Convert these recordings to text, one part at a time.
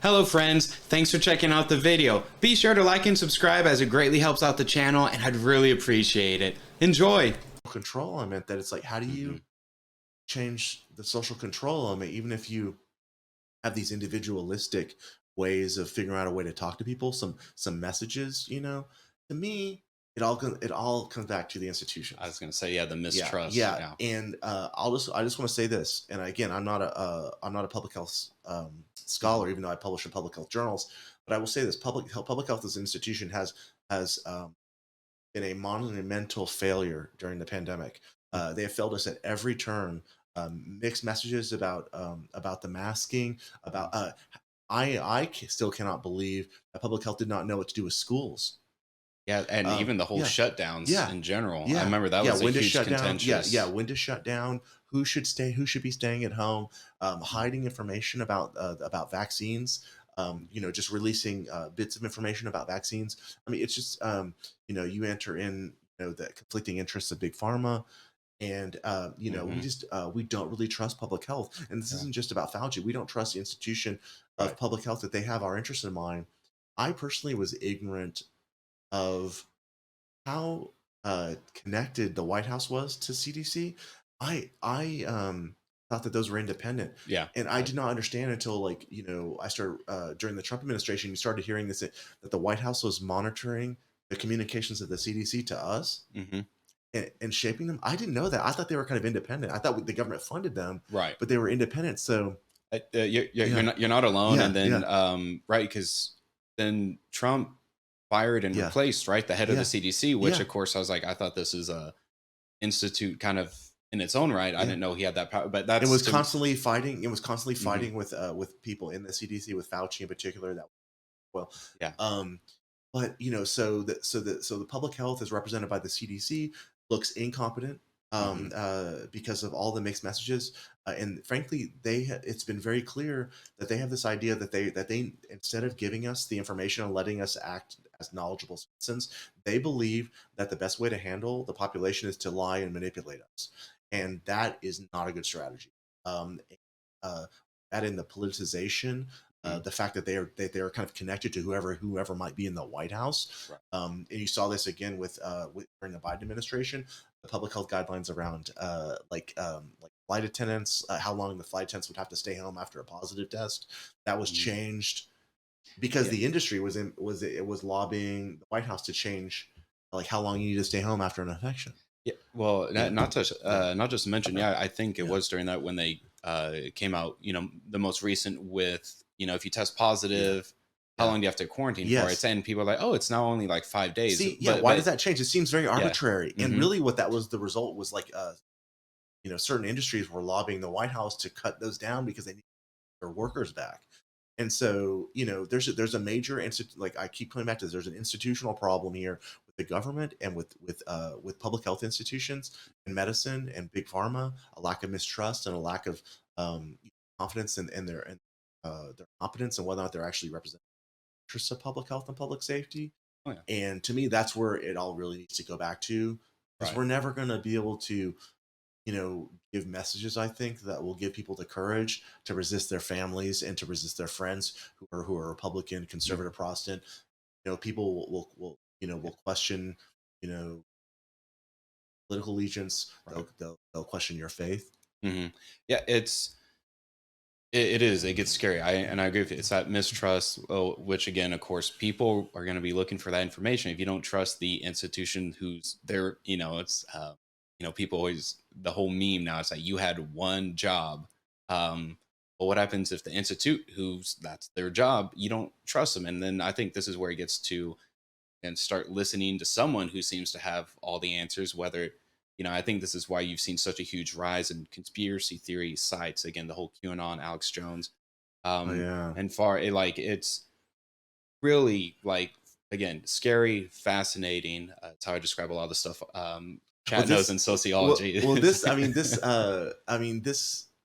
Hello friends, thanks for checking out the video. Be sure to like and subscribe as it greatly helps out the channel and I'd really appreciate it. Enjoy! Control element that it's like, how do you change the social control element, even if you have these individualistic ways of figuring out a way to talk to people, some messages, to me, it all comes back to the institutions. I was going to say, yeah, the Yeah, mistrust. yeah, Yeah. and I just want to say this, and again, I'm not a public health scholar, even though I publish in public health journals. But I will say this: public health as an institution has been a monumental failure during the pandemic. They have failed us at every turn. Mixed messages about the masking. About still cannot believe that public health did not know what to do with schools. Yeah, and even the whole Yeah, shutdowns yeah, in general. I yeah, remember that yeah. was a When to huge shut down? Yeah, yeah. contentious. When to shut down? Who should stay? Who should be staying at home? Hiding information about vaccines. Just releasing bits of information about vaccines. I mean, it's just you enter in the conflicting interests of big pharma, and we Hmm. just we don't really trust public health. And this Yeah. isn't just about Fauci. We don't trust the institution of Right. public health that they have our interest in mind. I personally was ignorant of how connected the White House was to CDC. I thought that those were independent, Yeah. and I did not understand until I started during the Trump administration. You started hearing this that the White House was monitoring the communications of the CDC to us Hmm. and shaping them. I didn't know that. I thought they were kind of independent. I thought the government funded them, Right. but they were independent. So You're yeah, not alone. yeah, And yeah, then, right, because then Trump fired and yeah, replaced, right, the head of the yeah, CDC, which yeah, of course I was like, I thought this is a institute kind of in its own right. I yeah. didn't know he had that power, but It that's was to. constantly fighting. It was constantly Mhm. fighting with people in the CDC, with Fauci in particular. That well, Yeah. um, but so the public health is represented by the CDC looks incompetent Hmm. because of all the mixed messages, and frankly, it's been very clear that they have this idea that they instead of giving us the information and letting us act as knowledgeable citizens, they believe that the best way to handle the population is to lie and manipulate us, and that is not a good strategy. Um, uh, that in the politicization, the fact that they are kind of connected to whoever might be in the White House, Right. and you saw this again with during the Biden administration, the public health guidelines around like flight attendants, how long the flight attendants would have to stay home after a positive test, that was Mhm. changed because Yeah. the industry was lobbying the White House to change like how long you need to stay home after an infection. Yeah. Well, Yeah, yeah, not just to mention, yeah, I think it yeah, was during that when they came out, the most recent with, if you test yeah, positive, how yeah. long do you have to quarantine for? It's Yes. and people are like, oh, it's now only like 5 days. See, yeah, why does But that change? It seems very yeah. arbitrary. And Hmm. really what that was the result was like certain industries were lobbying the White House to cut those down because they need their workers back. And so, there's a major like I keep coming back to this, there's an institutional problem here with the government and with public health institutions and medicine and big pharma, a lack of mistrust and a lack of um, confidence in their competence and whether or not they're actually representing the interests of public health and public safety. Oh yeah. And to me, that's where it all really needs to go back to, because Right. we're never going to be able to, give messages, I think, that will give people the courage to resist their families and to resist their friends who are Republican, Mhm. conservative, Protestant. People Yeah. will question, you know, political allegiance. Right. They'll question your faith. Hmm. Yeah. It is. It gets scary. I agree with you. It's that mistrust, which again, of course, people are going to be looking for that information. If you don't trust the institution who's there, it's people always the whole meme now. It's like you had one job. But what happens if the institute, who's that's their job, you don't trust them? And then I think this is where it gets to and start listening to someone who seems to have all the answers. Whether I think this is why you've seen such a huge rise in conspiracy theory sites. Again, the whole QAnon, Alex Jones, Oh um, yeah. and far it's really like again scary, fascinating. It's how I describe a lot of the stuff. Well, Chat knows this, in well, sociology. well, this,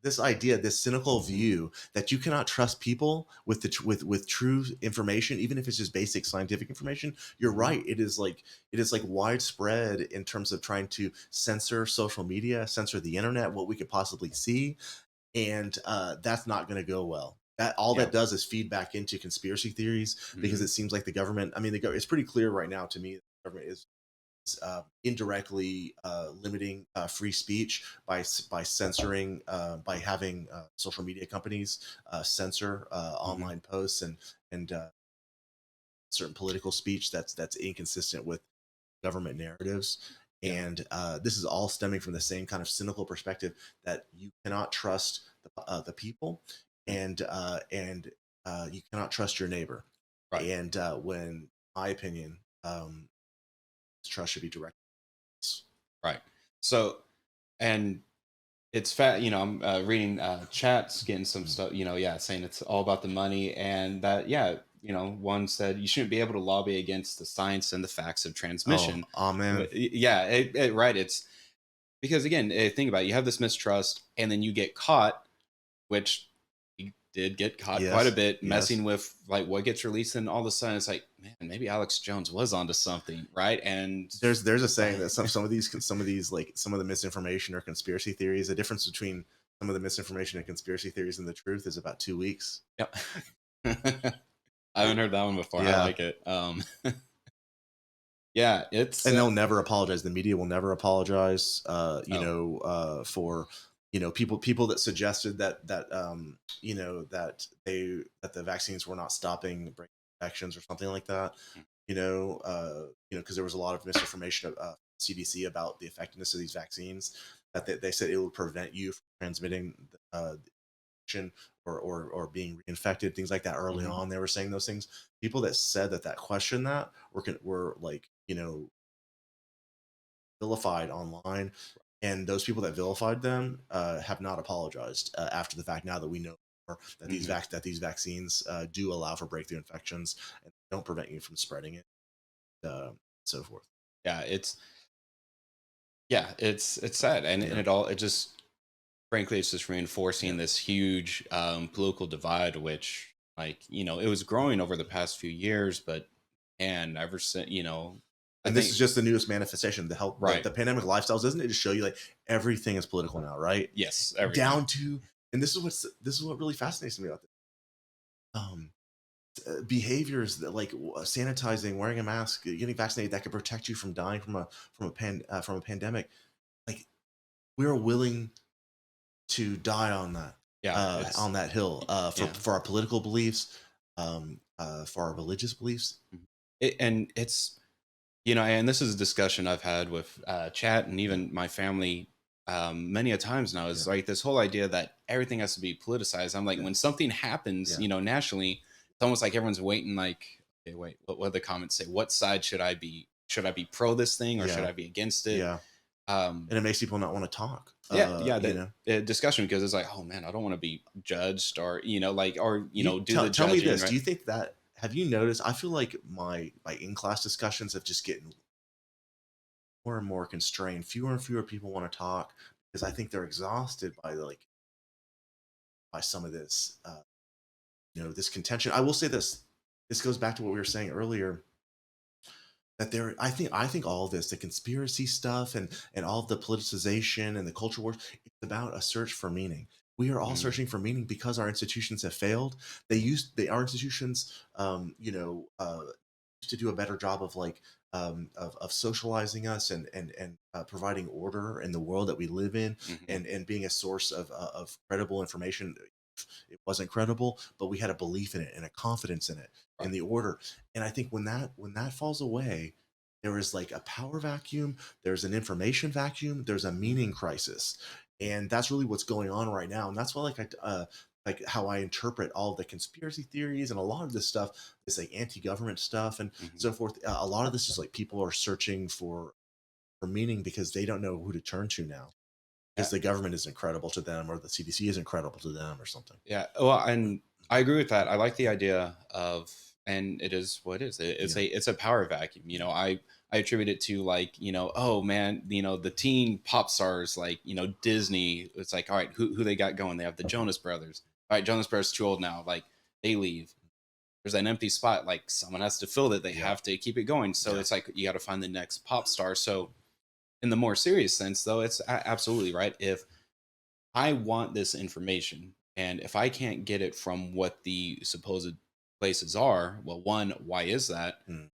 this idea, this cynical view that you cannot trust people with with true information, even if it's just basic scientific information. You're Mhm. right. It is like widespread in terms of trying to censor social media, censor the internet, what we could possibly see, and that's not going to go well. that all Yeah. that does is feed back into conspiracy theories because Mhm. it seems like the government. I mean, it's pretty clear right now to me. The government is indirectly limiting free speech by censoring by having social media companies censor Mhm. online posts and certain political speech that's inconsistent with government narratives. Yeah. And this is all stemming from the same kind of cynical perspective that you cannot trust the people, Mhm. and you cannot trust your neighbor. Right. And when, in my opinion, trust should be direct. Right. So, and it's fat, I'm reading chats, getting some Mm. stuff, yeah, saying it's all about the money, and that, yeah, one said you shouldn't be able to lobby against the science and the facts of Oh, transmission. amen. Yeah, right. It's because, again, think about it, you have this mistrust, and then you get caught, which he did get caught quite a Yes, bit yes. messing with like what gets released, and all of a sudden it's like, man, maybe Alex Jones was onto something, right? And There's a saying that some of these like some of the misinformation or conspiracy theories, the difference between some of the misinformation and conspiracy theories and the truth is about 2 weeks. yep. I haven't heard that one before. I Yeah. like it. Yeah, And they'll never apologize. The media will never apologize. oh, For people that suggested that the vaccines were not stopping brain infections or something like that. mm, Because there was a lot of misinformation of CDC about the effectiveness of these vaccines. That they said it would prevent you from transmitting the infection or being reinfected, things like that. Early mhm, on, they were saying those things. People that said that questioned that were like vilified online, and those people that vilified them have not apologized after the fact. Now that we know more, that mhm. that these vaccines do allow for breakthrough infections and don't prevent you from spreading it, so forth. Yeah, it's sad, and Yeah, it just, frankly, it's just yeah. reinforcing this huge political divide, which, like, it was growing over the past few years, but, and ever since, I And this is think, just the newest manifestation. The health, right, the pandemic lifestyles, doesn't it just show you like everything is political now, right? yes, everything. Down to, and this is what really fascinates me about this. Um, Behaviors that like sanitizing, wearing a mask, getting vaccinated that could protect you from dying from a pandemic. Like we're willing to die Yeah, it's on that hill yeah. for our political beliefs, for our religious beliefs. Mhm. And it's, and this is a discussion I've had with chat and Yeah, even my family many a times now, yeah, is like this whole idea that everything has to be politicized. I'm like, yeah, when something happens, yeah, nationally, it's almost like everyone's waiting, like, okay, wait, what the comments say? What side should I be? Should I be pro this thing, or should yeah, I be against it? yeah. Um, And it makes people not want to talk. yeah, yeah, You that know, discussion, because it's like, oh man, I don't want to be judged, or like, or you do the tell me judging, this. Do right? you think that have you noticed? I feel like my in class discussions have just getting more and more constrained. Fewer and fewer people want to talk because I think they're exhausted by some of this this contention. I will say this. This goes back to what we were saying earlier, that there I think all of this, the conspiracy stuff and all of the politicization and the culture wars, it's about a search for meaning. We are all Mm, searching for meaning because our institutions have failed. Our institutions used to do a better job of of socializing us and providing order in the world that we live in, mhm, and being a source of credible information. It wasn't credible, but we had a belief in it and a confidence in it, in right. the order. And I think when that falls away, there is like a power vacuum, there's an information vacuum, there's a meaning Mhm, crisis. And that's really what's going on right now. And that's why like how I interpret all the conspiracy theories and a lot of this stuff, this like anti-government stuff and mhm. so forth. A lot of this is like people are searching for meaning because they don't know who to turn to now, because Yeah. the government is incredible to them or the CDC is incredible to them or something. Yeah, well, and I agree with that. I like the idea of, and it is what it is. It's Yeah. a power vacuum. I attribute it to, like, oh man, the teen pop stars, like, Disney. It's like, all right, who they got going? They have the Jonas Brothers. All right, Jonas Brothers too old now. Like, they leave. There's an empty spot. Like, someone has to fill it. They Yeah. have to keep it going. So Yeah. it's like you got to find the next pop star. So in the more serious sense, though, it's absolutely right. If I want this information, And if I can't get it from what the supposed places are, well, one, why is that? Mm,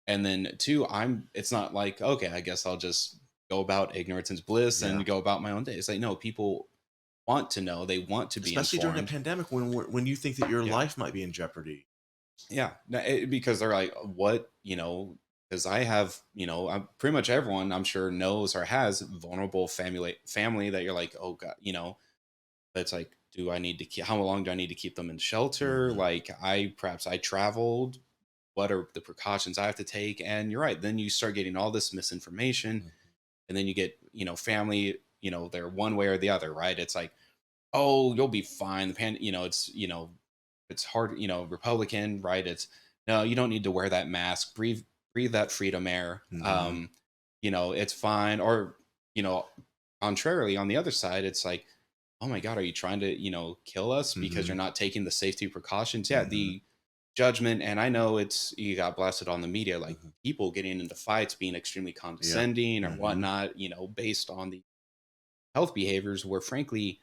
And then two, it's not like, okay, I guess I'll just go about ignorance and bliss yeah. and go about my own day. It's like, no, people want to know, they want to be Especially during a informed. pandemic when you think that your Yeah. life might be in jeopardy. Yeah. Because they're like, what, because I have, pretty much everyone I'm sure knows or has vulnerable family that you're like, oh God, it's like, do I need to keep, how long do I need to keep them in shelter? Mhm, Like perhaps I traveled, what are the precautions I have to take? And you're right. Then you start getting all this misinformation, mhm. and then you get, family, they're one way or the other, right? It's like, oh, you'll be fine. It's hard, Republican, right? It's no, you don't need to wear that mask. Breathe that freedom air. Mhm. It's fine. Or, you know, contrarily, on the other side, it's like, oh my God, are you trying to, kill us because you're Mhm. not taking the safety precautions? Yeah, Mhm. the judgment, and I know you got blasted on the media, like Mhm. people getting into fights, being extremely Yeah. condescending or Mhm. whatnot, based on the health behaviors where frankly,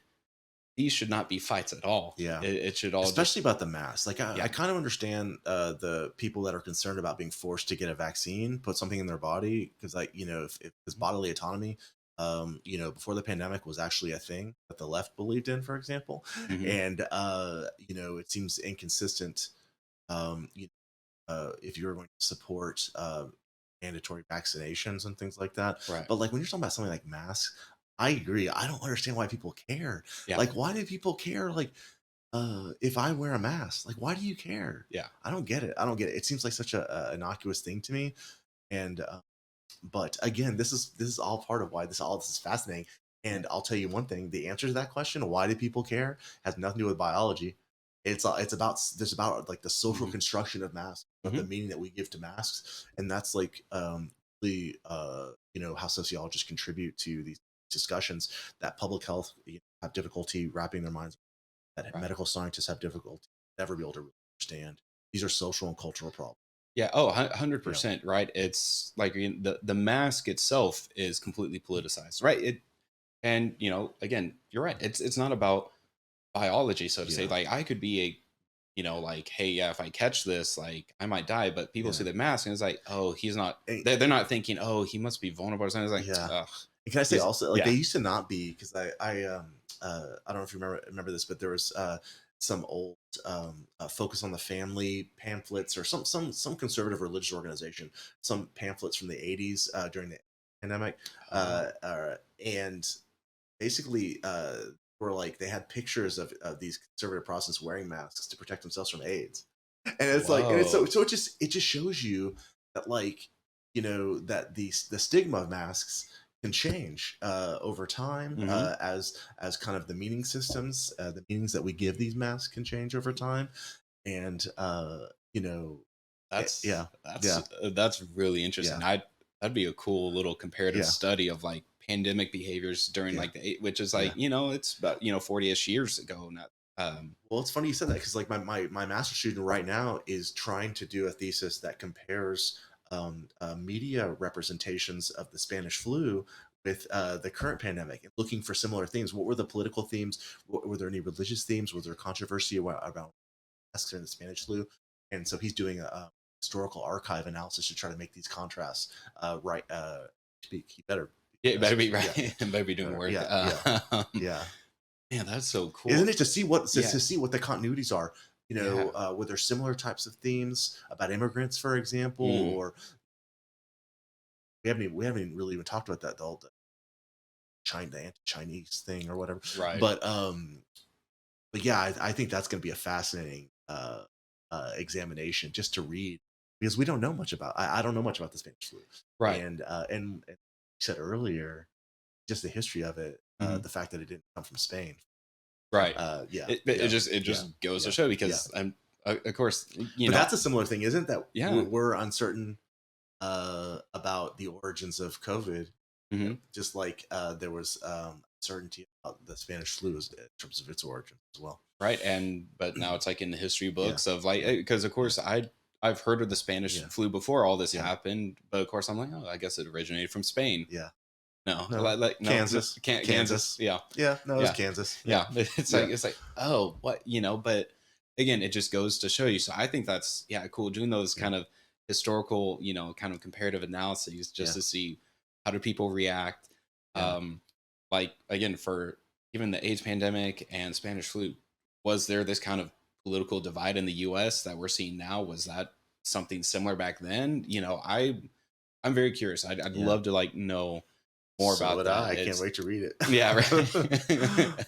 these should not be fights at all. Yeah. It should all Especially just, about the mask. Like I yeah. kind of understand the people that are concerned about being forced to get a vaccine, put something in their body, because like if this bodily autonomy, before the pandemic was actually a thing that the left believed in, for example, Hmm. and it seems inconsistent. Um, you if you're going to support mandatory vaccinations and things like that. Right. But like when you're talking about something like masks, I agree. I don't understand why people care. Yeah. Like, why do people care? Like, if I wear a mask, like, why do you care? Yeah. I don't get it. I don't get it. It seems like such a innocuous thing to me. And but again, this is all part of why this is fascinating. And Right. I'll tell you one thing: the answer to that question, why do people care, has nothing to do with biology. It's about there's about like the social Hmm. construction of masks, but the Hmm. meaning that we give to masks, and that's like the how sociologists contribute to these discussions that public health have difficulty wrapping their minds, that Right. medical scientists have difficulty never be able to really understand. These are social and cultural problems. Yeah. Oh, Yeah. 100%. Right. It's like the mask itself is completely politicized, right? And again, you're right. It's not about biology, so to say. Yeah. Like I could be like, hey, yeah, if I catch this, like I might die. But people see Yeah. the mask and it's like, oh, he's not. And, They're not thinking, oh, he must be vulnerable or something. It's like, yeah. ugh, And can I say he's also, like, they yeah. used to not be, because I don't know if you remember this, but there was some old focus on the family pamphlets, or some conservative religious organization, some pamphlets from the 80s during the pandemic, Oh, and basically were like they had pictures of these conservative Protestants wearing masks to protect themselves from AIDS. And it's like, and it's whoa. it just shows you that, like, that the stigma of masks can change over time, Hmm. as kind of the meaning systems, the meanings that we give these masks can change over time. And That's yeah, that's yeah, that's really yeah, interesting. That'd be a cool little comparative yeah, study of like pandemic behaviors during yeah, like which is yeah. like it's about 40ish years ago. Not Well, it's funny you said that, because like my master's student right now is trying to do a thesis that compares media representations of the Spanish flu with the current pandemic, and looking for similar themes. What were the political themes? Were there any religious themes? Was there controversy about masks and the Spanish flu? And so he's doing a historical archive analysis to try to make these contrasts. Right? Speak. He better yeah, be it best better be succeed. Yeah, right. yeah, It better be doing better. work. Yeah, yeah, yeah. Man, that's so Isn't cool. it, to see what Yeah, to see what the continuities are? yeah. Were there similar types of themes about immigrants, for example, Mm, or we haven't even really even talked about that, the China, the anti-Chinese thing or whatever. right, But yeah, I think that's going to be a fascinating examination just to read, because we don't know much about. I don't know much about the Spanish flu, right, and you said earlier, just the history of it, mhm, the fact that it didn't come from Spain. right. Yeah, It yeah, just yeah, goes to yeah, show yeah. because I'm of course But that's a similar thing, isn't it? That yeah. we're uncertain about the origins of COVID, Mhm. just like there was certainty about the Spanish flu in terms of its origin as well. Right, but now it's like in the history Yeah, books of like yeah, because of yeah, course I've heard of the Spanish yeah, flu before all this yeah, happened, but of course I'm like, oh, I guess it originated from Spain. yeah, No, No, no, no, Kansas, can't Kansas. Kansas. Yeah, Yeah, no, it was yeah, Kansas. Yeah, yeah. It's yeah, like, oh, what, but again, it just goes to show you. So I think that's, yeah, cool. Doing those yeah, kind of historical, kind of comparative analyses just yeah, to see how do people react. yeah. Um, like again, for even the AIDS pandemic and Spanish flu, was there this kind of political divide in the U.S. that we're seeing now? Was that something similar back then? I'm very curious. I'd Yeah. love to like know more So about would that. I. I can't It's wait to read yeah, it. right.